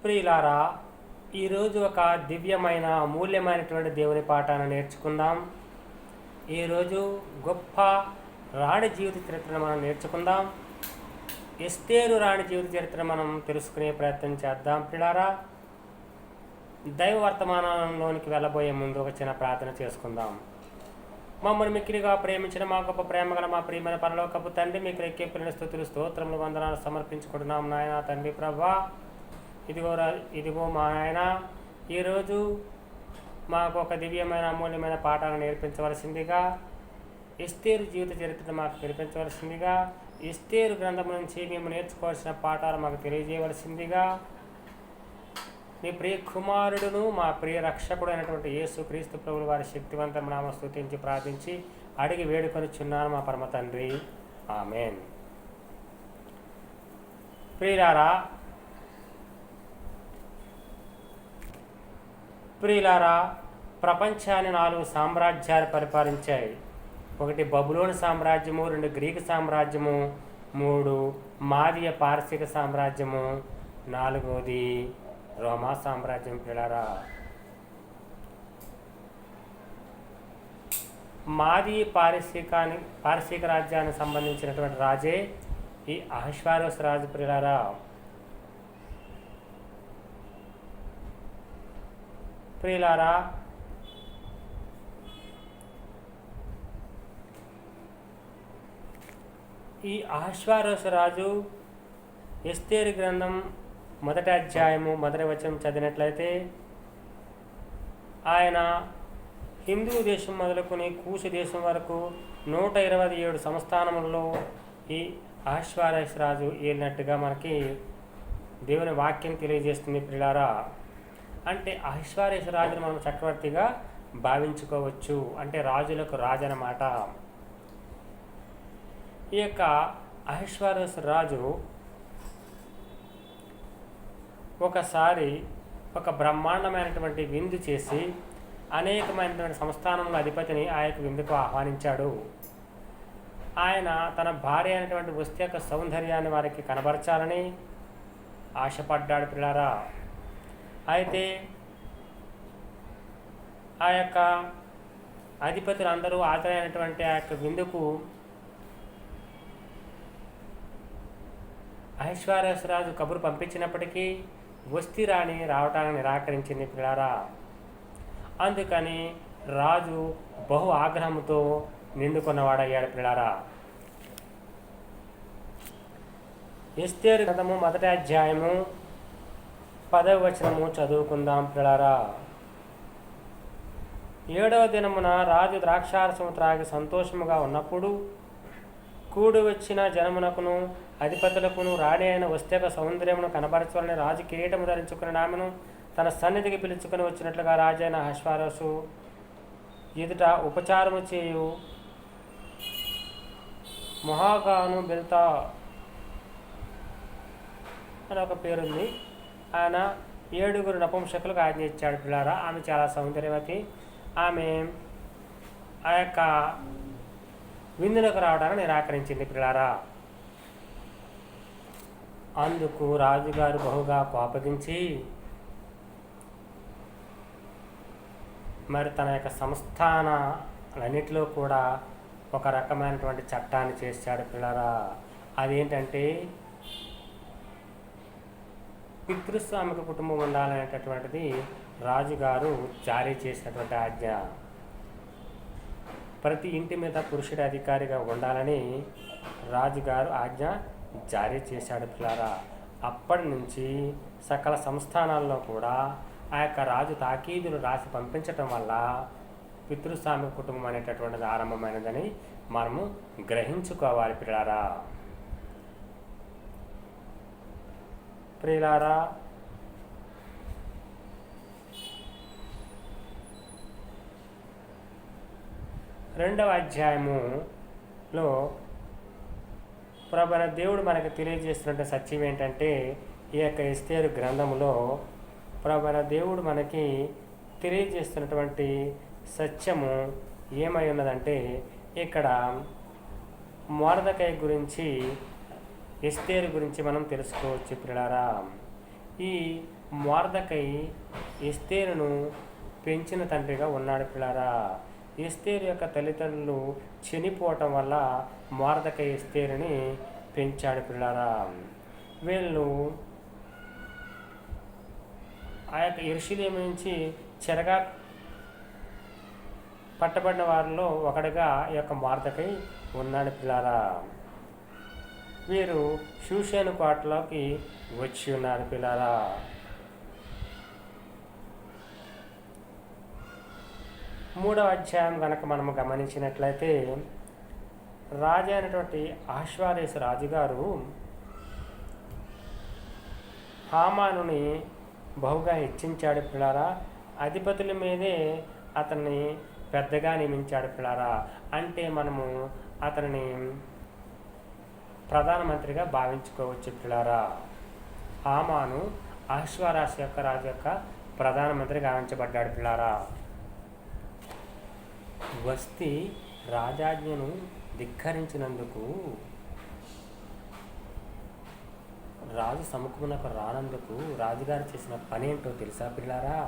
ప్రియులారా, ఈరోజు ఒక దివ్యమైన అమూల్యమైనటువంటి దేవుని పాఠాన్ని నేర్చుకుందాం. ఈరోజు గొప్ప రాణి జీవిత చరిత్రను మనం నేర్చుకుందాం. ఎస్తేరు రాణి జీవిత చరిత్ర మనం తెలుసుకునే ప్రయత్నం చేద్దాం. ప్రియులారా, దైవ వర్తమానంలోనికి వెళ్ళబోయే ముందు ఒక చిన్న ప్రార్థన చేసుకుందాం. మమ్మల్ని మిక్కిలిగా ప్రేమించిన మా గొప్ప ప్రేమగల మా ప్రియమైన పరలోకపు తండ్రి, మీకు ఎక్కింపులను స్తుతులు స్తోత్రములు వందనాలు సమర్పించుకుంటున్నాం. నాయన తండ్రి ప్రభా, ఇదిగో మా నాయన, ఈరోజు మాకు ఒక దివ్యమైన అమూల్యమైన పాఠాలను నేర్పించవలసిందిగా, ఎస్తేరు జీవిత చరిత్రను మాకు నేర్పించవలసిందిగా, ఎస్తేరు గ్రంథం నుంచి మేము నేర్చుకోవాల్సిన పాఠాలు మాకు తెలియజేయవలసిందిగా, నీ ప్రియ కుమారుడును మా ప్రియ రక్షకుడు అయినటువంటి యేసు క్రీస్తు ప్రభువు వారి శక్తివంతమైన నామ స్తుతించి ప్రార్థించి అడిగి వేడుకొనిచున్నాను మా పరమ తండ్రి, ఆమేన్. ప్రియులారా, ప్రపంచాన్ని 4 సామ్రాజ్యాలు పరిపాలించాయి. 1 బబులోను సామ్రాజ్యము, 2 గ్రీకు సామ్రాజ్యము, 3 మాదీయ పారసీక సామ్రాజ్యము, 4వది రోమా సామ్రాజ్యం. ప్రియులారా, మాదీయ పారసీక రాజ్యానికి సంబంధించినటువంటి రాజే ఈ అహష్వేరోషు రాజు. ప్రియులారా, ఈ అహష్వేరోషు రాజు ఎస్తేరు గ్రంథం 1వ అధ్యాయము 1వ వచనం చదివినట్లయితే, ఆయన హిందూ దేశం మొదలుకొని కూషు దేశం వరకు 127 సంస్థానములలో ఈ అహష్వేరోషు రాజు ఏలినట్టుగా మనకి దేవుని వాక్యం తెలియజేస్తుంది. ప్రియులారా, అంటే అహష్వేరోషు రాజును మనం చక్రవర్తిగా భావించుకోవచ్చు. అంటే రాజులకు రాజు అన్నమాట. ఈ యొక్క అహష్వేరోషు రాజు ఒకసారి ఒక బ్రహ్మాండమైనటువంటి విందు చేసి అనేకమైనటువంటి సంస్థానంలో అధిపతిని ఆ యొక్క విందుకు ఆహ్వానించాడు. ఆయన తన భార్య అయినటువంటి వస్తు యొక్క సౌందర్యాన్ని వారికి కనబరచాలని ఆశపడ్డాడు. పిల్లారా, అయితే ఆ యొక్క అధిపతులు అందరూ హాజరైనటువంటి ఆ యొక్క విందుకు అహష్వేరోషు రాజు కబురు పంపించినప్పటికీ వస్తీ రాణి రావటానికి నిరాకరించింది. పిల్లారా, అందుకని రాజు బహు ఆగ్రహంతో నిండుకున్నవాడయ్యాడు. పిల్లారా, ఎస్తేరు గ్రంథము 1వ అధ్యాయము 10వ వచనము చదువుకుందాం. పిల్లారా, 7వ దినమున రాజు ద్రాక్షారసము త్రాగి సంతోషముగా ఉన్నప్పుడు కూడి వచ్చిన జనమునకును అధిపతులకును రాణి అయిన వస్తు యొక్క సౌందర్యమును కనబరచాలని రాజు కిరీటము ధరించుకుని ఆమెను తన సన్నిధికి పిలుచుకొని వచ్చినట్లుగా రాజైన అహష్వేరోషు ఎదుట ఉపచారము చేయు మొహాగాను బెల్తా అని ఒక పేరుంది. ఆయన 7 నపుంసకులకు ఆజ్ఞ ఇచ్చాడు. పిల్లారా, ఆమె చాలా సౌందర్యవతి. ఆమె ఆ యొక్క విందులకు రావడానికి నిరాకరించింది. పిల్లారా, అందుకు రాజుగారు బహుగా కోపగించి మరి తన యొక్క సంస్థానాలన్నిటిలో కూడా ఒక రకమైనటువంటి చట్టాన్ని చేశాడు. పిల్లారా, అదేంటంటే పితృస్వామిక కుటుంబం ఉండాలనేటటువంటిది రాజుగారు జారీ చేసినటువంటి ఆజ్ఞ. ప్రతి ఇంటి మీద పురుషుడి అధికారిగా ఉండాలని రాజుగారు ఆజ్ఞ జారీ చేశాడు. పిల్లారా, అప్పటి నుంచి సకల సంస్థానాల్లో కూడా ఆ యొక్క రాజు తాకీదులు రాసి పంపించటం వల్ల పితృస్వామిక కుటుంబం అనేటటువంటిది ఆరంభమైనదని మనము గ్రహించుకోవాలి. పిల్లారా, ప్రియులారా, రెండవ అధ్యాయములో ప్రభువైన దేవుడు మనకు తెలియజేస్తున్న సత్యం ఏంటంటే, ఈ యొక్క ఎస్తేరు గ్రంథములో ప్రభువైన దేవుడు మనకి తెలియజేస్తున్నటువంటి సత్యము ఏమై ఉన్నదంటే, ఇక్కడ మొర్దెకై గురించి ఎస్తేరు గురించి మనం తెలుసుకోవచ్చు. ప్రియులారా, ఈ మొర్దెకై ఎస్తేరును పెంచిన తండ్రిగా ఉన్నాడు పిల్లారా. ఎస్తేరు యొక్క తల్లిదండ్రులు చనిపోవటం వల్ల మొర్దెకై ఎస్తేరుని పెంచాడు పిల్లారా. వీళ్ళు ఆ యొక్క యెరూషలేము నుంచి చెరగా పట్టబడిన వారిలో ఒకటిగా ఈ యొక్క మొర్దెకై ఉన్నాడు పిల్లారా. వీరు షూషేను కోటలోకి వచ్చి ఉన్నారు పిల్లారా. మూడవ అధ్యాయం కనుక మనము గమనించినట్లయితే రాజు అయినటువంటి అహష్వేరోషు రాజుగారు హామానుని బహుగా హెచ్చించాడు పిల్లారా. అధిపతుల మీదే అతన్ని పెద్దగా నియమించాడు పిల్లారా. అంటే మనము అతనిని ప్రధానమంత్రిగా భావించుకోవచ్చు పిల్లారా. హామాను అహష్వేరోషు యొక్క రాజు యొక్క ప్రధానమంత్రి గావించబడ్డాడు పిల్లారా. వస్తీ రాజాజ్ఞను ధిక్కరించినందుకు, రాజు సముఖమునకు రానందుకు రాజుగారు చేసిన పని ఏంటో తెలుసా పిల్లారా?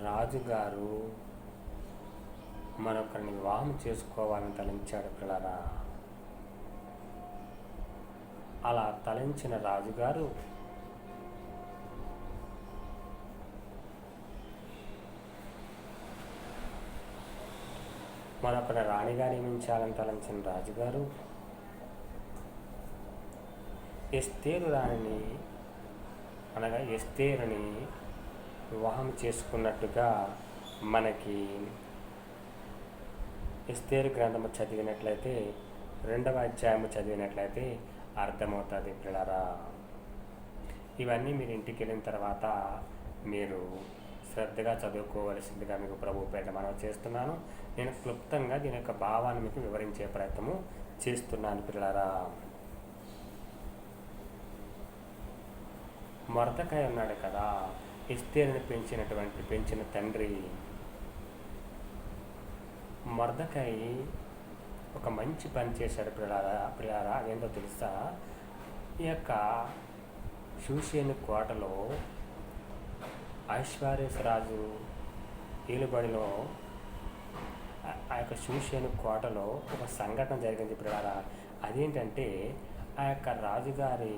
రాజుగారు మరొకరిని వివాహం చేసుకోవాలని తలంచాడు పిల్లారా. అలా తలంచిన రాజుగారు మరొకరిని రాణిగా నియమించాలని తలంచిన రాజుగారు ఎస్తేరు రాణిని అనగా ఎస్తేరుని వివాహం చేసుకున్నట్టుగా మనకి ఎస్తేరు గ్రంథము చదివినట్లయితే 2వ అధ్యాయము చదివినట్లయితే అర్థమవుతుంది పిల్లరా. ఇవన్నీ మీరు ఇంటికి వెళ్ళిన తర్వాత మీరు శ్రద్ధగా చదువుకోవలసిందిగా మీకు ప్రభు పేట మనవి చేస్తున్నాను. నేను క్లుప్తంగా దీని యొక్క భావాన్ని మీకు వివరించే ప్రయత్నము చేస్తున్నాను పిల్లరా. మొర్దెకై ఉన్నాడు కదా, ఎస్తేరుని పెంచిన తండ్రి. మొర్దెకై ఒక మంచి పని చేశాడు పిల్లారా. అదేంటో తెలుసా? ఈ యొక్క షూషేను కోటలో అహష్వేరోషు రాజు ఏలుబడిలో ఆ యొక్క షూషేను కోటలో ఒక సంఘటన జరిగింది పిల్లారా. అదేంటంటే ఆ యొక్క రాజుగారి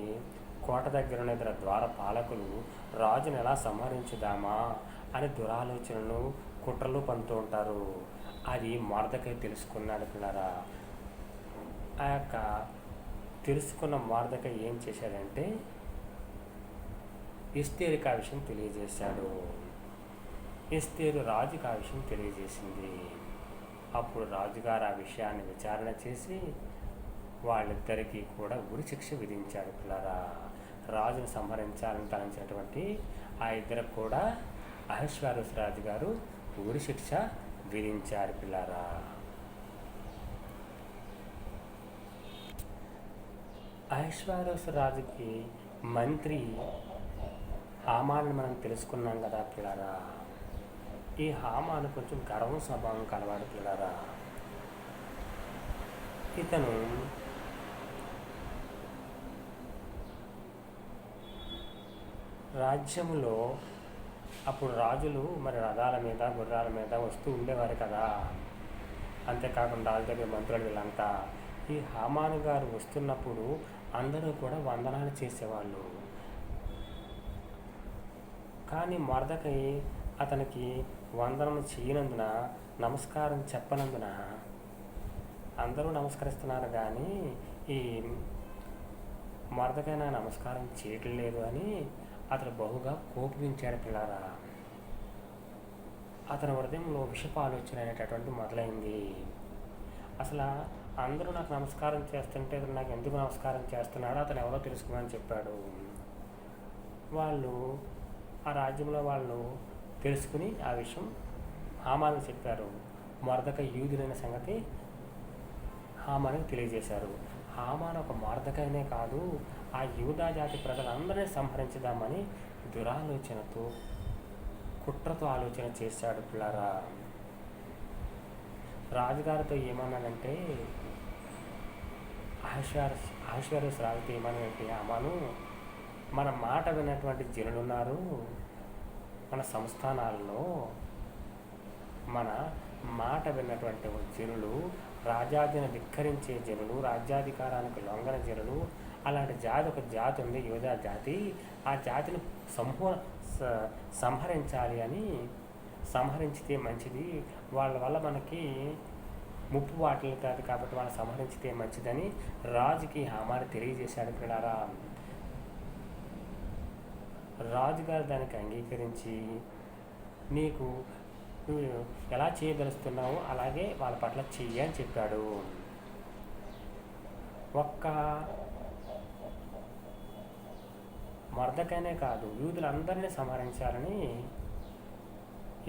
కోట దగ్గర ఉన్న ఇతర ద్వారపాలకులు రాజును ఎలా సంహరించుదామా అని దురాలోచనలు కుట్రలు పంతూ ఉంటారు. అది మొర్దెకై తెలుసుకున్నాడు పిల్లారా. ఆ యొక్క తెలుసుకున్న మొర్దెకై ఏం చేశాడంటే ఎస్తేరుకి ఆ విషయం తెలియజేశాడు. ఎస్తేరు రాజుకి ఆ విషయం తెలియజేసింది. అప్పుడు రాజుగారు ఆ విషయాన్ని విచారణ చేసి వాళ్ళిద్దరికీ కూడా ఉరి శిక్ష విధించాడు పిల్లారా. రాజును సంహరించాలని తలంచినటువంటి ఆ ఇద్దరికి కూడా అహష్వేరోషు రాజు గారు ఉరి శిక్ష విధించారు పిల్లారా. అహష్వేరోషు రాజుకి మంత్రి హామాను మనం తెలుసుకున్నాం కదా పిల్లారా. ఈ హామాను కొంచెం గర్వం స్వభావం కలవాడు పిల్లారా. ఇతను రాజ్యంలో అప్పుడు రాజులు మరి రథాల మీద గుర్రాల మీద వస్తూ ఉండేవారు కదా. అంతేకాకుండా రాజు దగ్గర మంత్రులు వీళ్ళంతా ఈ హామాను గారు వస్తున్నప్పుడు అందరూ కూడా వందనాలు చేసేవాళ్ళు. కానీ మొర్దెకై అతనికి వందనం చేయనందున, నమస్కారం చెప్పనందున అందరూ నమస్కరిస్తున్నారు కానీ ఈ మొర్దెకై నా నమస్కారం చేయట్లేదు అని అతను బహుగా కోపించాడు పిల్లారా. అతని హృదయంలో విషపు ఆలోచన అనేటటువంటి మొదలైంది. అసలు అందరూ నాకు నమస్కారం చేస్తుంటే నాకు ఎందుకు నమస్కారం చేస్తున్నాడో అతను ఎవరో తెలుసుకోమని చెప్పాడు. వాళ్ళు ఆ రాజ్యంలో వాళ్ళు తెలుసుకుని ఆ విషయం హామానుకు చెప్పారు. మొర్దెకై యూదుడైన సంగతి హామానుకు తెలియజేశారు. హామాను ఒక మొర్దెకైనే కాదు, ఆ యూదా జాతి ప్రజలందరినీ సంహరించుదామని దురాలోచనతో కుట్రతో ఆలోచన చేశాడు పిల్లారా. రాజుగారితో ఏమన్నాడంటే ఆశ్వర్యశ్రావిత ఏమనంటే అమ్మను మన మాట విన్నటువంటి జనులు ఉన్నారు మన సంస్థానాల్లో. మన మాట విన్నటువంటి జనులు, రాజాజ్ఞను ధిక్కరించే జనులు, రాజ్యాధికారానికి లొంగన జనులు, అలాంటి జాతి ఒక జాతి ఉంది, యోధా జాతి. ఆ జాతిని సంహరించాలి అని, సంహరించితే మంచిది, వాళ్ళ వల్ల మనకి ముప్పు వాటిల్ కాదు కాబట్టి వాళ్ళు సంహరించితే మంచిదని రాజుకి హామాను తెలియజేశాడు. పిల్లారా, రాజుగారు దానికి అంగీకరించి నీకు నువ్వు ఎలా చేయదలుస్తున్నావో అలాగే వాళ్ళ పట్ల చెయ్యి అని చెప్పాడు. ఒక్క మొర్దెకైనే కాదు, యూదులందరినీ సంహరించాలని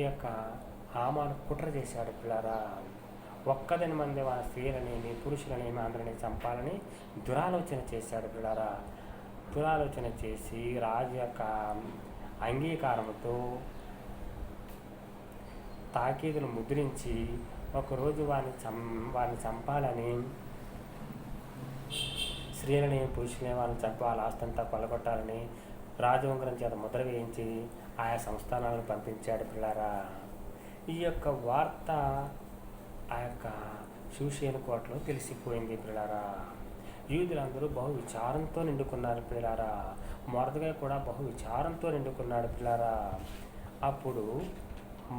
ఈ యొక్క హామాను కుట్ర చేశాడు. పిల్లారా, ఒక్కదని మంది వాళ్ళ స్త్రీలనేమి పురుషులనేమి అందరినీ చంపాలని దురాలోచన చేశాడు. పిల్లారా, దురాలోచన చేసి రాజు యొక్క అంగీకారంతో తాకీదులు ముద్రించి ఒకరోజు వారిని చంపాలని, స్త్రీలని పురుషులని వాళ్ళని చంపి వాళ్ళ ఆస్తంతా కొల్లగొట్టాలని రాజవంకరం చేత ముద్ర వేయించి ఆయా సంస్థానాలను పంపించాడు. పిల్లారా, ఈ యొక్క వార్త ఆ యొక్క షూషేను కోటలో తెలిసిపోయింది. పిల్లారా, యూదులందరూ బహు విచారంతో నిండుకున్నారు. పిల్లారా, మొర్దెకై కూడా బహు విచారంతో నిండుకున్నాడు. పిల్లారా, అప్పుడు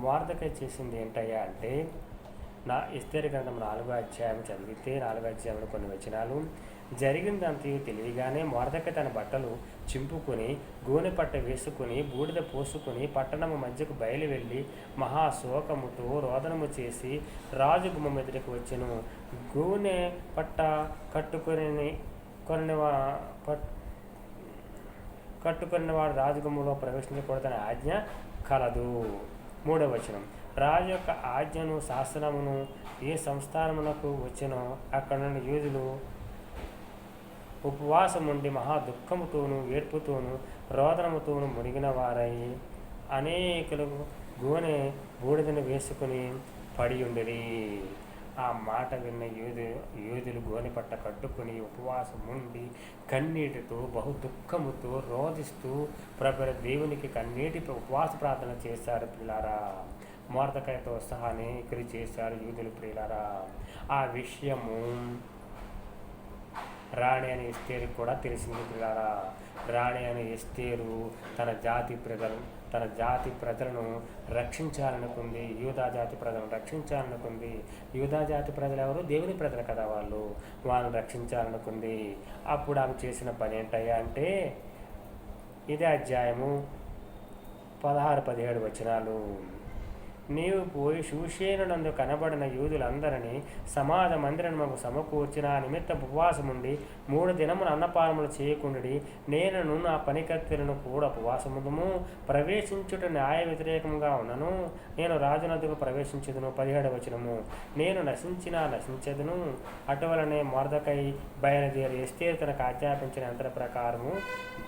మొర్దెకై చేసింది ఏంటయ్యా అంటే, నా ఎస్తేరు గ్రంథం 4వ అధ్యాయం చదివితే 4వ అధ్యాయంలో కొన్ని వచనాలు, జరిగిందంతయు తెలియగానే మొర్దెకై తన బట్టలు చింపుకొని గోనె పట్ట వేసుకుని బూడిద పోసుకుని పట్టణము మధ్యకు బయలు వెళ్ళి మహాశోకముతో రోదనము చేసి రాజు గుమ్మం ఎదుటికి వచ్చెను. గోనె పట్ట కట్టుకుని వాడు రాజగుమ్మంలో ప్రవేశించకూడదని ఆజ్ఞ కలదు. 3వ వచనం, రాజు యొక్క ఆజ్ఞను శాసనమును ఏ సంస్థానమునకు వచ్చినో అక్కడ నుండి యూదులు ఉపవాసం ఉండి మహా దుఃఖముతోనూ ఏడ్పుతోనూ రోదనముతోనూ మునిగిన వారై అనేకులు గోనె బూడిదను వేసుకుని పడి ఉండిరి. ఆ మాట విన్న యూదులు గోనె పట్ట కట్టుకుని ఉపవాసం ఉండి కన్నీటితో బహు దుఃఖముతో రోధిస్తూ ప్రభువైన దేవునికి కన్నీటి ఉపవాస ప్రార్థన చేశారు. పిల్లారా, మొర్దెకైతో సహా అనేకులు చేశారు యూదులు. ప్రియులారా, ఆ విషయము రాణి అని ఎస్తేరు కూడా తెలిసింది. పిల్లారా, రాణి అని ఎస్తేరు తన జాతి ప్రజలను రక్షించాలనుకుంది. యూదా జాతి ప్రజలను రక్షించాలనుకుంది. యూదా జాతి ప్రజలు ఎవరు? దేవుని ప్రజలు కదా వాళ్ళని రక్షించాలనుకుంది. అప్పుడు ఆమె చేసిన పని ఏంటయ్యా అంటే, ఇదే అధ్యాయము 16-17 వచనాలు, నీవు పోయి షూషేనునందు కనబడిన యూదులందరినీ సమాజ మందిరమునకు సమకూర్చిన నిమిత్త ఉపవాసముండి 3 దినములు అన్నపానములు చేయకుండి నేను నా పనికత్తెలను కూడా ఉపవాసముందుము. ప్రవేశించుట న్యాయ వ్యతిరేకంగా ఉన్నను. నేను రాజునద్దుకు ప్రవేశించదును. 17వ వచనము, నేను నశించెదను. అటువలనే మొర్దెకై బయలుదేరి ఎస్తేరు తనకు ఆజ్ఞాపించిన యంత్ర ప్రకారము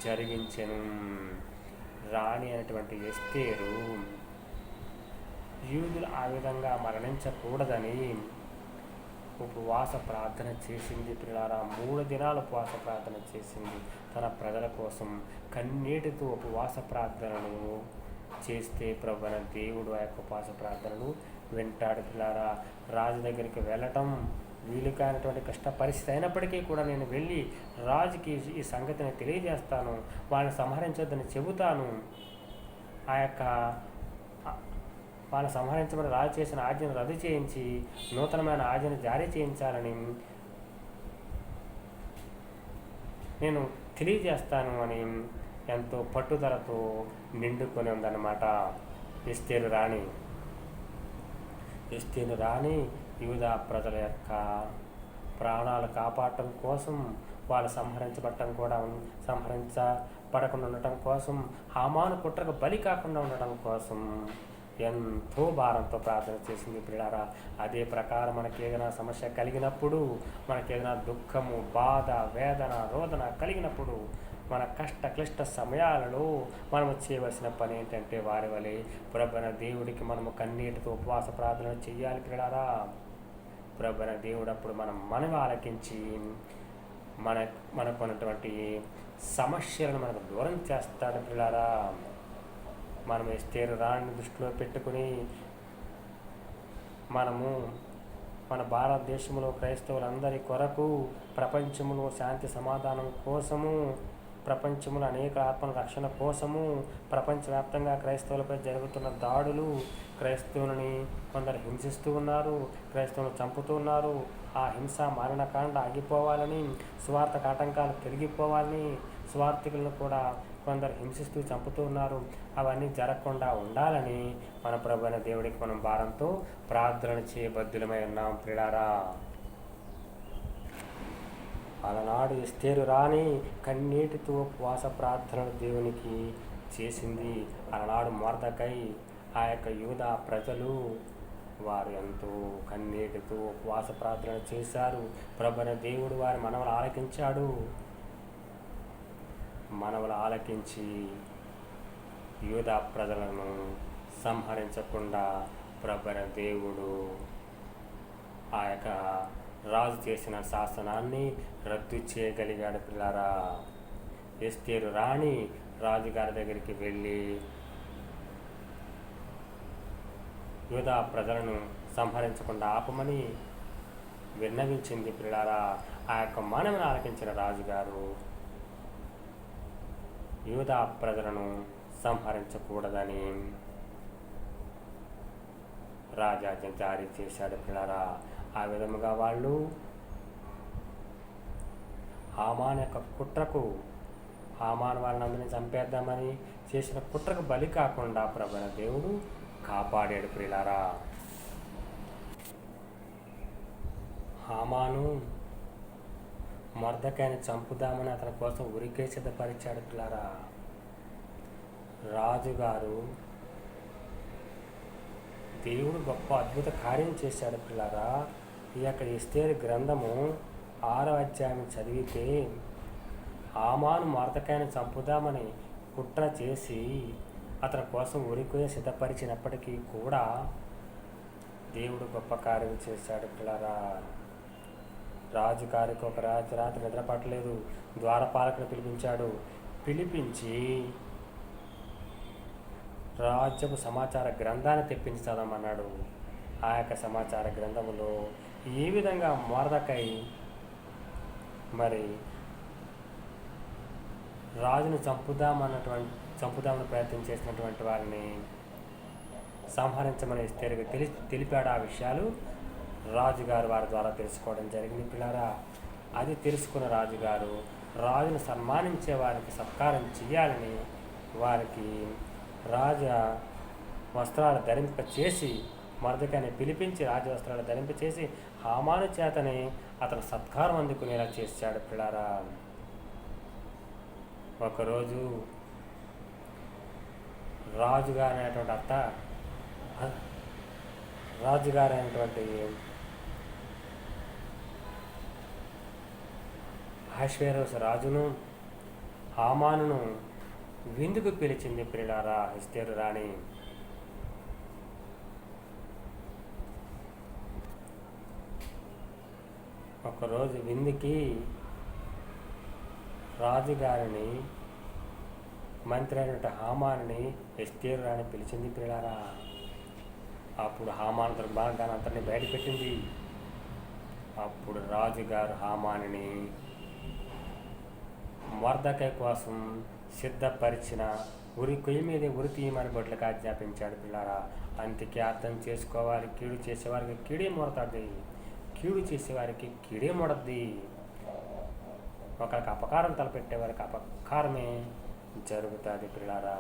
జరిగించెను. రాణి అనేటువంటి ఎస్తేరు యూదులు ఆ విధంగా మరణించకూడదని ఉపవాస ప్రార్థన చేసింది. పిల్లారా, 3 దినాలు ఉపవాస ప్రార్థన చేసింది తన ప్రజల కోసం. కన్నీటితో ఉపవాస ప్రార్థనలు చేస్తే ప్రభువైన దేవుడు ఆ యొక్క ఉపవాస ప్రార్థనలు వింటాడు. పిల్లారా, రాజు దగ్గరికి వెళ్ళటం వీలు కానటువంటి కష్ట పరిస్థితి అయినప్పటికీ కూడా నేను వెళ్ళి రాజుకి ఈ సంగతిని తెలియజేస్తాను, వాళ్ళని సంహరించొద్దని చెబుతాను. ఆ యొక్క వాళ్ళని సంహరించమని రాజు చేసిన ఆజ్ఞను రద్దు చేయించి నూతనమైన ఆజ్ఞను జారీ చేయించాలని నేను తెలియజేస్తాను అని ఎంతో పట్టుదలతో నిండుకొని ఉందన్నమాట ఎస్తేరు రాణి. ఎస్తేరు రాణి యూదా ప్రజల యొక్క ప్రాణాలు కాపాడటం కోసం, వాళ్ళు సంహరించబడకుండా ఉండటం కోసం, హామాను కుట్రకు బలి కాకుండా ఉండటం కోసం ఎంతో భారంతో ప్రార్థన చేసింది. పిల్లారా, అదే ప్రకారం మనకి ఏదైనా సమస్య కలిగినప్పుడు, మనకి ఏదైనా దుఃఖము, బాధ, వేదన, రోదన కలిగినప్పుడు, మన క్లిష్ట సమయాలలో మనము చేయవలసిన పని ఏంటంటే వారి వలె ప్రభువైన దేవుడికి మనము కన్నీటితో ఉపవాస ప్రార్థన చేయాలి. పిల్లారా, ప్రభువైన దేవుడు అప్పుడు మనవి ఆలకించి మన మనకు ఉన్నటువంటి సమస్యలను మనకు దూరం చేస్తాడు పిల్లారా. మనం ఎస్తేరు రాణిని దృష్టిలో పెట్టుకుని మనము మన భారతదేశంలో క్రైస్తవులందరి కొరకు, ప్రపంచంలో శాంతి సమాధానం కోసము, ప్రపంచంలో అనేక ఆత్మల రక్షణ కోసము, ప్రపంచవ్యాప్తంగా క్రైస్తవులపై జరుగుతున్న దాడులు, క్రైస్తవులని కొందరు హింసిస్తూ ఉన్నారు, క్రైస్తవులను చంపుతూ ఉన్నారు. ఆ హింస మారణకాండ ఆగిపోవాలని, స్వార్థ ఆటంకాలు తొలగిపోవాలని, స్వార్థికులను కూడా కొందరు హింసిస్తూ చంపుతూ ఉన్నారు. అవన్నీ జరగకుండా ఉండాలని మన ప్రభువైన దేవుడికి మనం భారంతో ప్రార్థన చేయబద్దులమై ఉన్నాం ప్రియులారా. అలనాడు ఎస్తేరు రాణి కన్నీటితో ఉపవాస ప్రార్థనలు దేవునికి చేసింది. అలనాడు మొర్దెకై ఆ యొక్క యూదా ప్రజలు వారు ఎంతో కన్నీటితో ఉపవాస ప్రార్థన చేశారు. ప్రభువైన దేవుడు వారి మనవలు ఆలకించాడు. మనవలు ఆలకించి యూదా ప్రజలను సంహరించకుండా ప్రభువైన దేవుడు ఆ యొక్క రాజు చేసిన శాసనాన్ని రద్దు చేయగలిగాడు పిల్లారా. ఎస్తేరు రాణి రాజుగారి దగ్గరికి వెళ్ళి యూదా ప్రజలను సంహరించకుండా ఆపమని విన్నవించింది పిల్లారా. ఆ యొక్క మనవిని ఆలకించిన రాజుగారు యూదా ప్రజలను సంహరించకూడదని రాజాజ్ఞ జారీ చేశాడు పిల్లారా. ఆ విధముగా వాళ్ళు హామాన్ యొక్క కుట్రకు, హామాన్ వాళ్ళందరినీ చంపేద్దామని చేసిన కుట్రకు బలి కాకుండా ప్రభువైన దేవుడు కాపాడాడు ప్రియులారా. హామాను మొర్దెకైని చంపుదామని అతని కోసం ఉరికే సిద్ధపరిచాడు పిల్లారా. రాజుగారు దేవుడు గొప్ప అద్భుత కార్యం చేశాడు పిల్లారా. ఈ యొక్క ఎస్తేరు గ్రంథము 6వ అధ్యాయం చదివితే హామాను మొర్దెకైని చంపుదామని కుట్ర చేసి అతని కోసం ఉరికే సిద్ధపరిచినప్పటికీ కూడా దేవుడు గొప్ప కార్యం చేశాడు పిల్లారా. రాజుగారికి ఒక రాత్రి నిద్ర పట్టలేదు. ద్వారపాలకుని పిలిపించాడు. పిలిపించి రాజ్యపు సమాచార గ్రంథాన్ని తెప్పించి చదవమన్నాడు. ఆ యొక్క సమాచార గ్రంథములో ఏ విధంగా మొర్దెకై మరి రాజును చంపుదామని ప్రయత్నం చేసినటువంటి వారిని సంహరించమని ఎస్తేరుకు తెలిపాడు. ఆ విషయాలు రాజుగారు వారి ద్వారా తెలుసుకోవడం జరిగింది పిల్లారా. అది తెలుసుకున్న రాజుగారు రాజును సన్మానించే వారికి సత్కారం చేయాలని వారికి రాజ వస్త్రాలు ధరింపచేసి మొర్దెకైని పిలిపించి రాజవస్త్రాలు ధరింపచేసి హామాను చేతని అతను సత్కారం అందుకునేలా చేశాడు పిల్లారా. ఒకరోజు రాజుగారైనటువంటి అహష్వేరోషు రాజును హామానును విందుకు పిలిచింది ప్రియులారా ఎస్తేరు రాణి. ఒకరోజు విందుకి రాజుగారిని మంత్రి అయినటువంటి హామానుని ఎస్తేరు రాణి పిలిచింది ప్రియులారా. అప్పుడు హామాను దుర్మార్గాన్ని అంతటిని బయటపెట్టింది. అప్పుడు రాజుగారు హామానుని మొర్దెకై కోసం సిద్ధపరిచిన ఉరి కొయ్యి మీద ఉరి తీయమని బొడ్లకు ఆజ్ఞాపించాడు పిల్లారా. అందుకే అర్థం చేసుకోవాలి, కీడు చేసేవారికి కీడే మొడతాది, కీడు చేసేవారికి కీడే మొడద్ది. ఒకరికి అపకారం తలపెట్టేవారికి అపకారమే జరుగుతుంది పిల్లారా.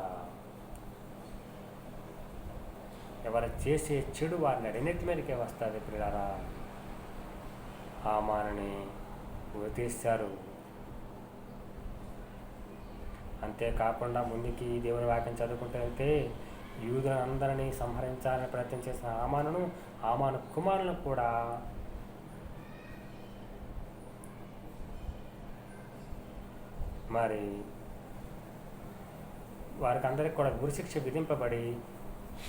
ఎవరు చేసే చెడు వారిని రెండింటి మీదకే వస్తుంది పిల్లారా. హామానుని ఉరితీశారు. అంతేకాకుండా ముందుకి దేవుని వాక్యం చదువుకుంటూ వెళ్తే యూదులందరినీ సంహరించాలని ప్రయత్నం చేసిన హామాను కుమారులను కూడా మరి వారికి అందరికి కూడా ఉరిశిక్ష విధింపబడి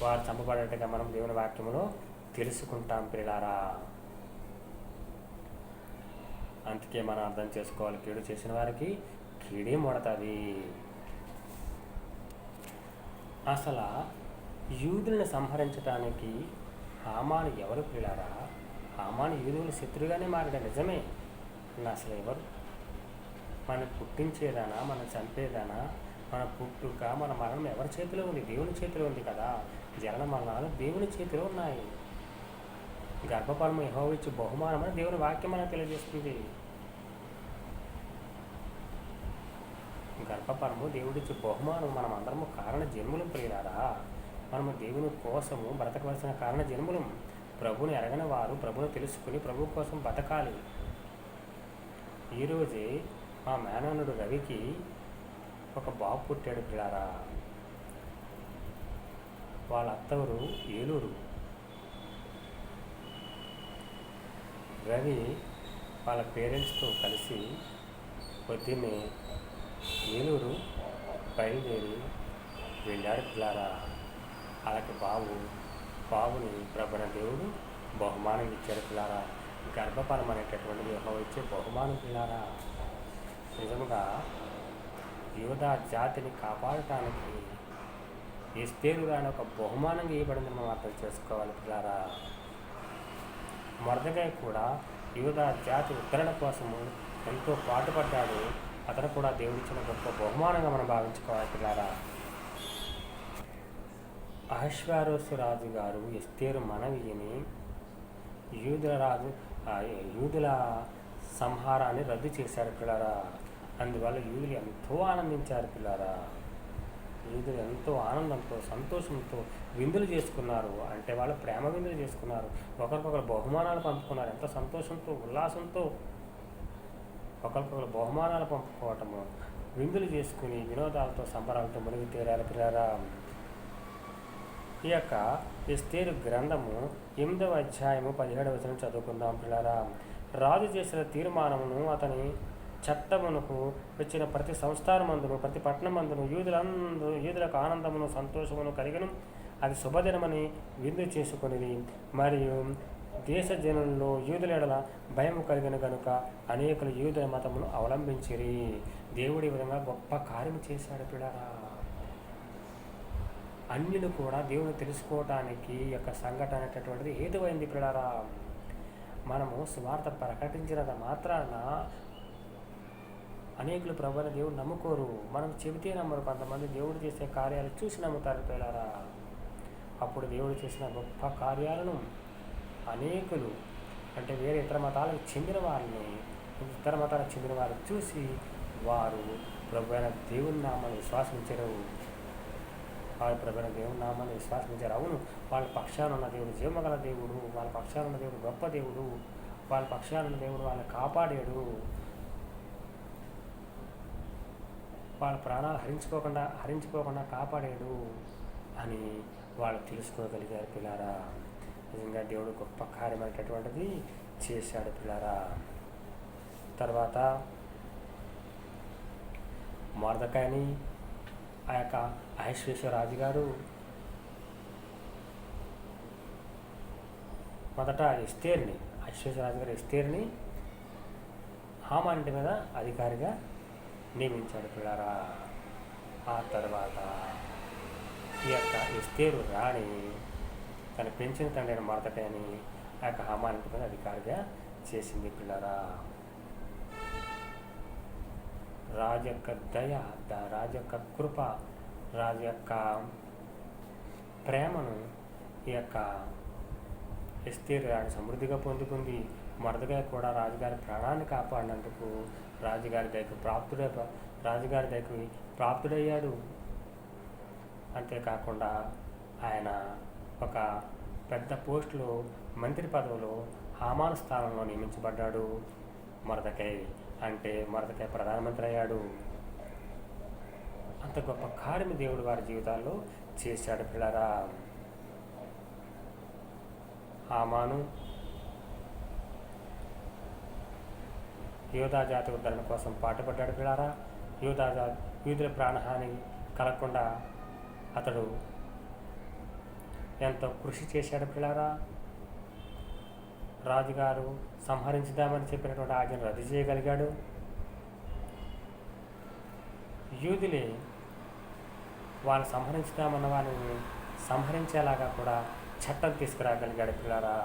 వారు చంపబడేట్టుగా మనం దేవుని వాక్యములో తెలుసుకుంటాం పిల్లారా. అందుకే మనం అర్థం చేసుకోవాలి, కీడు చేసిన వారికి కీడే ముడతది. అసలు యూదులను సంహరించడానికి హామాను ఎవరు పిల్లారా? హామాను యూదుల శత్రుగానే మారాడు, నిజమే. అసలు ఎవరు? మనం పుట్టించేదానా, మనం చంపేదానా, మన పుట్టుక మన మరణం ఎవరి చేతిలో ఉంది? దేవుని చేతిలో ఉంది కదా. జనన మరణాలు దేవుని చేతిలో ఉన్నాయి. గర్భఫలము యెహోవా ఇచ్చు బహుమానం అని దేవుని వాక్యం మనకు తెలియజేస్తుంది. గర్భఫలము దేవుడిచ్చే బహుమానం. మనం అందరము కారణ జన్ములం ప్రియులారా. మనము దేవుని కోసము బ్రతకవలసిన కారణ జన్ములం. ప్రభుని ఎరగని వారు ప్రభుని తెలుసుకుని ప్రభు కోసం బతకాలి. ఈరోజే మా మేనన్నుడు రవికి ఒక బాబు పుట్టాడు పిల్లారా. వాళ్ళ అత్తవరు ఏలూరు. రవి వాళ్ళ పేరెంట్స్తో కలిసి పొద్దున్నే ఏలూరు బయలుదేరి వెళ్ళాడు పిల్లారా. అలాగే బాబుని ప్రభున దేవుడు బహుమానం ఇచ్చాడు పిల్లారా. గర్భఫలం అనేటటువంటిది యెహోవా ఇచ్చే బహుమానం పిల్లారా. నిజముగా యూదా జాతిని కాపాడటానికి ఎస్తేరు అనే ఒక బహుమానంగా ఇవ్వబడింది మనం అర్థం చేసుకోవాలి పిల్లారా. మొర్దెకై కూడా యూదా జాతి ఉద్ధరణ కోసము ఎంతో పాటుపడ్డాడు. అతను కూడా దేవుడిచ్చిన గొప్ప బహుమానంగా మనం భావించుకోవాలి పిల్లారా. అహష్వేరోషు రాజు గారు ఎస్తేరు మనవిని యూదుల సంహారాన్ని రద్దు చేశారు పిల్లారా. అందువల్ల యూదులు ఎంతో ఆనందించారు పిల్లారా. యూదులు ఎంతో ఆనందంతో సంతోషంతో విందులు చేసుకున్నారు. అంటే వాళ్ళు ప్రేమ విందులు చేసుకున్నారు. ఒకరికొకరు బహుమానాలు పంపుకున్నారు. ఎంతో సంతోషంతో ఉల్లాసంతో ఒకరికొకరు బహుమానాలు పంపుకోవటము, విందులు చేసుకుని వినోదాలతో సంబరాలతో మునిగి తేరారు పిల్లారా. ఈ యొక్క ఎస్తేరు గ్రంథము 8వ అధ్యాయము 17వ వచనం చదువుకుందాం పిల్లారా. రాజు చేసిన తీర్మానమును అతని చట్టమునకు వచ్చిన ప్రతి సంస్థానమందును ప్రతి పట్టణమందును యూదులకు ఆనందమును సంతోషమును కలిగను. అది శుభదినమని విందు చేసుకునేది. మరియు దేశ జనుల్లో యూదుల ఎడల భయము కలిగిన కనుక అనేకులు యూదుల మతమును అవలంబించిరి. దేవుడి విధంగా గొప్ప కార్యం చేశాడు పిల్లారా. అన్యులు కూడా దేవుని తెలుసుకోవటానికి యొక్క సంఘటన అనేటటువంటిది హేతువైంది పిల్లారా. మనము సువార్త ప్రకటించినంత మాత్రాన అనేకులు ప్రభువైన దేవుడు నమ్ముకోరు. మనం చెబితే నమ్మరు. కొంతమంది దేవుడు చేసే కార్యాలు చూసి నమ్ముతారు పిల్లారా. అప్పుడు దేవుడు చేసిన గొప్ప కార్యాలను అనేకులు, అంటే వేరే ఇతర మతాలకు చెందిన వారు చూసి వారు ప్రభువైన దేవుని నామాన్ని విశ్వాసించరు. అవును, వాళ్ళ పక్షాన ఉన్న దేవుడు జీవగల దేవుడు, వాళ్ళ పక్షాన ఉన్న దేవుడు గొప్ప దేవుడు, వాళ్ళ పక్షాన ఉన్న దేవుడు వాళ్ళని కాపాడాడు, వాళ్ళ ప్రాణాలు హరించుకోకుండా కాపాడాడు అని వాళ్ళు తెలుసుకోగలిగారు పిల్లారా. నిజంగా దేవుడు గొప్ప కార్యమైనటువంటిది చేశాడు పిల్లారా. తర్వాత మొర్దెకైని ఆ యొక్క అహష్వేరోషు రాజుగారు మొదట అహష్వేరోషు రాజుగారు ఎస్తేరుని హామాను ఇంటి మీద అధికారిగా నియమించాడు పిల్లారా. ఆ తర్వాత ఈ యొక్క ఎస్తేరు రాణి తన పెంచిన తండ్రి అయిన మొర్దెకైని ఆ యొక్క హామాను ఇంటి మీద అధికారిగా చేసింది పిల్లారా. రాజు యొక్క దయ, రాజు యొక్క కృప, రాజు యొక్క ప్రేమను ఈ యొక్క ఎస్తేరు రాణి సమృద్ధిగా పొందుకుంది. మొర్దెకై కూడా రాజుగారి ప్రాణాన్ని కాపాడినందుకు రాజుగారి దయకు ప్రాప్తుడయ్యాడు. అంతేకాకుండా ఆయన ఒక పెద్ద పోస్టులో మంత్రి పదవిలో హామాను స్థానంలో నియమించబడ్డాడు. మొర్దెకై ప్రధానమంత్రి అయ్యాడు. అంత గొప్ప కార్యము దేవుడు వారి జీవితాల్లో చేశాడు పిల్లారా. హామాను యూదా జాతి ఉద్ధరణ కోసం పాటుపడ్డాడు పిల్లారా. యూదుల ప్రాణహాని కలగకుండా అతడు ఎంతో కృషి చేశాడు పిల్లారా. రాజుగారు సంహరించుదామని చెప్పినటువంటి ఆజ్ఞను రద్దు చేయగలిగాడు. యూదులే వాళ్ళు సంహరించుదామన్న వాళ్ళని సంహరించేలాగా కూడా చట్టం తీసుకురాగలిగాడు పిల్లారా.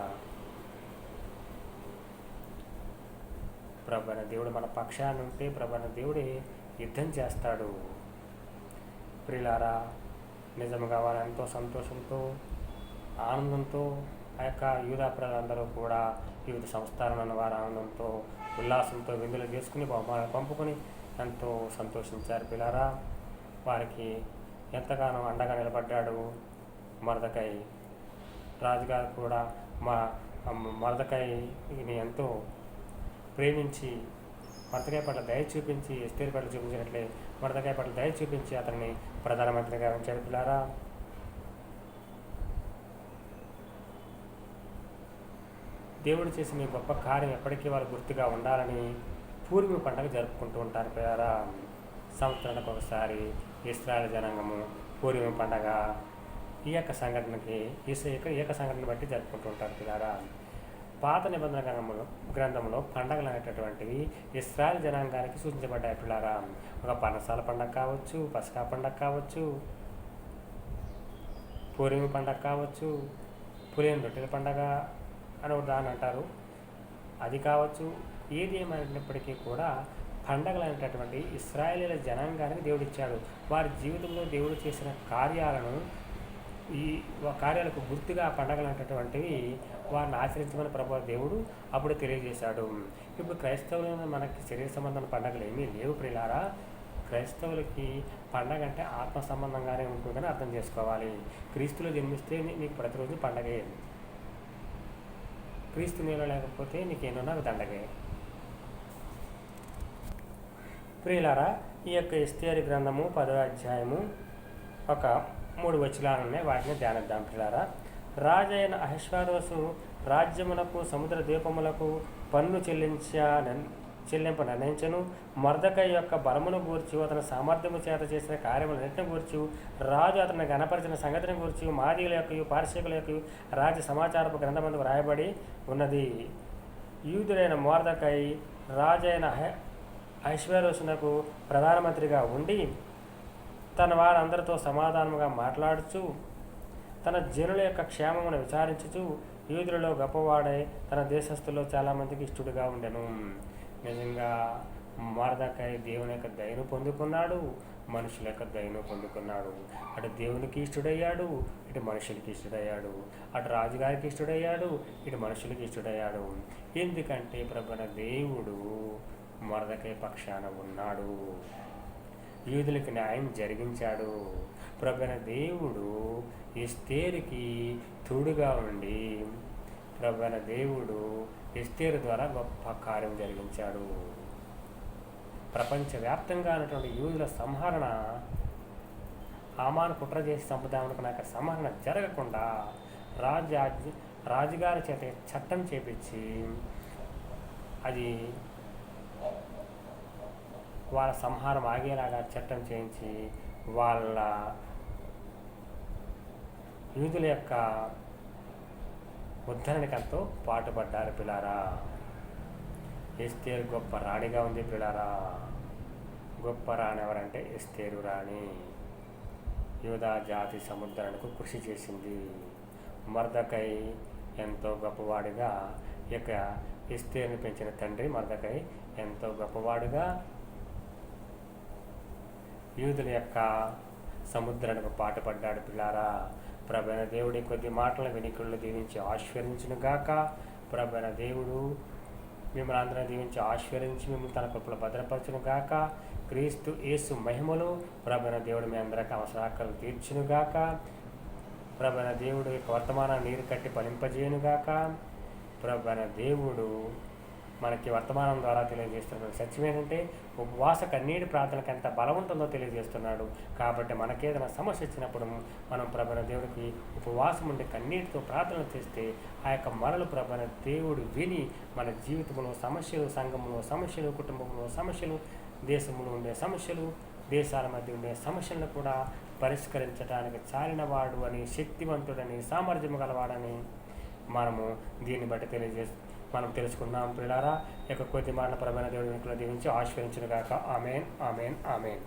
ప్రభువైన దేవుడు మన పక్షాన ఉంటే ప్రభువైన దేవుడే యుద్ధం చేస్తాడు. ప్రియులారా, నిజంగా వారు ఎంతో సంతోషంతో ఆనందంతో ఆ యొక్క యూదా ప్రజలందరూ కూడా వివిధ సంస్థానాలను వారు ఆనందంతో ఉల్లాసంతో విందులు చేసుకుని బహుమానాలు పంపుకొని ఎంతో సంతోషించారు. పిల్లారా, వారికి ఎంతగానో అండగా నిలబడ్డాడు మొర్దెకై. రాజుగారు కూడా మొర్దెకైని ఎంతో ప్రేమించి మొర్దెకై పట్ల దయ చూపించి ఎస్తేరు పట్ల చూపించినట్లే మొర్దెకై పట్ల దయ చూపించి అతన్ని ప్రధానమంత్రిగా ఉంచాడు. పిల్లారా, దేవుడు చేసిన ఈ గొప్ప కార్యం ఎప్పటికీ వారు గుర్తుగా ఉండాలని పూర్వీకుల పండుగ జరుపుకుంటూ ఉంటారు. పిల్లారా, సంవత్సరానికి ఒకసారి ఇశ్రాయేలు జనాంగము పూర్వీకుల పండుగ ఈ యొక్క సంఘటనకి ఈ యొక్క సంఘటన బట్టి జరుపుకుంటూ ఉంటారు. పిల్లారా, పాత నిబంధన గ్రంథంలో పండగలు అనేటటువంటివి ఇశ్రాయేలు జనాంగానికి సూచించబడ్డాయి. పిల్లారా, ఒక పనసాల పండగ కావచ్చు, పసకా పండగ కావచ్చు, పూర్వీకుల పండగ కావచ్చు, పులియని రొట్టెల పండగ అని దాన్ని అంటారు, అది కావచ్చు. ఏది ఏమైనప్పటికీ కూడా పండగలు అనేటటువంటి ఇశ్రాయేలీల జనాంగానికి దేవుడు ఇచ్చాడు. వారి జీవితంలో దేవుడు చేసిన కార్యాలను ఈ కార్యాలకు గుర్తుగా పండగలు అనేటటువంటివి వారిని ఆచరించమని ప్రభువు దేవుడు అప్పుడు తెలియజేశాడు. ఇప్పుడు క్రైస్తవులు మనకి శరీర సంబంధమైన పండగలు ఏమీ లేవు. ప్రియులారా, క్రైస్తవులకి పండగ అంటే ఆత్మ సంబంధంగానే ఉంటుందని అర్థం చేసుకోవాలి. క్రీస్తులో జన్మిస్తే నీకు ప్రతిరోజు పండగే, క్రీస్తు నీలో లేకపోతే నీకేమన్నా దండగే. ప్రియులారా, ఈ యొక్క ఎస్తేరు గ్రంథము 10వ అధ్యాయము ఒక 3 వచనాలు ఉన్నాయి, వాటిని ధ్యానిద్దాం. ప్రియులారా, రాజైన అహష్వేరోషు రాజ్యమునకు సముద్ర ద్వీపములకు పన్ను చెల్లింప నిర్ణయించను. మొర్దెకై యొక్క బలమును గూర్చి అతని సామర్థ్యము చేత చేసిన కార్యములన్నింటిని గూర్చి రాజు అతన్ని గణపరిచిన సంగతిని గూర్చి మాదీయుల యొక్క పార్శీకుల యొక్క రాజ్య సమాచారపు గ్రంథమందు వ్రాయబడి ఉన్నది. యూదుడైన మొర్దెకై రాజైన అహష్వేరోషునకు ప్రధానమంత్రిగా ఉండి తన వారందరితో సమాధానముగా మాట్లాడుచు తన జనుల యొక్క క్షేమమును విచారించుచు యూదులలో గొప్పవాడై తన దేశస్థుల్లో చాలామందికి ఇష్టడుగా ఉండెను. నిజంగా మొర్దెకై దేవుని యొక్క దయను పొందుకున్నాడు, మనుషుల యొక్క దయను పొందుకున్నాడు. అటు దేవునికి ఇష్టడయ్యాడు, ఇటు మనుషులకి ఇష్టడయ్యాడు. అటు రాజుగారికి ఇష్టడయ్యాడు, ఇటు మనుషులకి ఇష్టడయ్యాడు. ఎందుకంటే ప్రభువైన దేవుడు మొర్దెకై పక్షాన ఉన్నాడు, యూదులకు న్యాయం జరిగించాడు. ప్రభువైన దేవుడు ఎస్తేరుకి తోడుగా ఉండి ప్రభువైన దేవుడు ఎస్తేరు ద్వారా గొప్ప కార్యం జరిగించాడు. ప్రపంచవ్యాప్తంగా ఉన్నటువంటి యూదుల సంహరణ, హామాను కుట్ర చేసి చంపుదామనుకున్న సంహరణ జరగకుండా రాజుగారి చేత చట్టం చేపించి అది వాళ్ళ సంహారం ఆగేలాగా చట్టం చేయించి వాళ్ళ యూదుల యొక్క ఉద్ధరణకి ఎంతో పాటుపడ్డారు. పిల్లారా, ఎస్తేరు గొప్ప రాణిగా ఉంది. పిల్లారా, గొప్ప రాణి ఎవరంటే ఎస్తేరు రాణి. యూదా జాతి సముద్రానికి కృషి చేసింది. మొర్దెకై ఎంతో గొప్పవాడిగా, ఇక ఎస్తేరుని పెంచిన తండ్రి మొర్దెకై ఎంతో గొప్పవాడుగా యూదుల యొక్క సముద్రానికి పాటుపడ్డాడు. పిల్లారా, ప్రభువైన దేవుడి కొద్ది మాటల వెనుకళ్ళు దీవించి ఆశీర్వదించును గాక. ప్రభువైన దేవుడు మిమ్మల్ని అందరినీ దీవించి ఆశీర్వదించి మిమ్మల్ని తన కృపలో భద్రపరచును గాక. క్రీస్తు యేసు మహిమలు ప్రభువైన దేవుడు మీ అందరికి అవసరాలు తీర్చును గాక. ప్రభువైన దేవుడు యొక్క వర్తమానాన్ని నీరు కట్టి ఫలింపజేయును గాక. ప్రభువైన దేవుడు మనకి వర్తమానం ద్వారా తెలియజేస్తున్న సత్యం ఏంటంటే ఉపవాస కన్నీటి ప్రార్థనకు ఎంత బలవంతంతో తెలియజేస్తున్నాడు. కాబట్టి మనకేదైనా సమస్య వచ్చినప్పుడు మనం ప్రభువైన దేవుడికి ఉపవాసం ఉండి కన్నీటితో ప్రార్థన చేస్తే ఆ యొక్క మనలు ప్రభువైన దేవుడు విని మన జీవితంలో సమస్యలు, సంఘంలో సమస్యలు, కుటుంబంలో సమస్యలు, దేశంలో ఉండే సమస్యలు, దేశాల మధ్య ఉండే సమస్యలను కూడా పరిష్కరించడానికి చాలినవాడు అని, శక్తివంతుడని, సామర్థ్యము గలవాడని మనము దీన్ని బట్టి మనం తెలుసుకుందాం పిల్లారా. ఈ యొక్క కొద్ది మాటల పరమైన దేవుడి వెనుకలో దీవించి ఆశీర్వదించును గాక. Amen, amen, amen.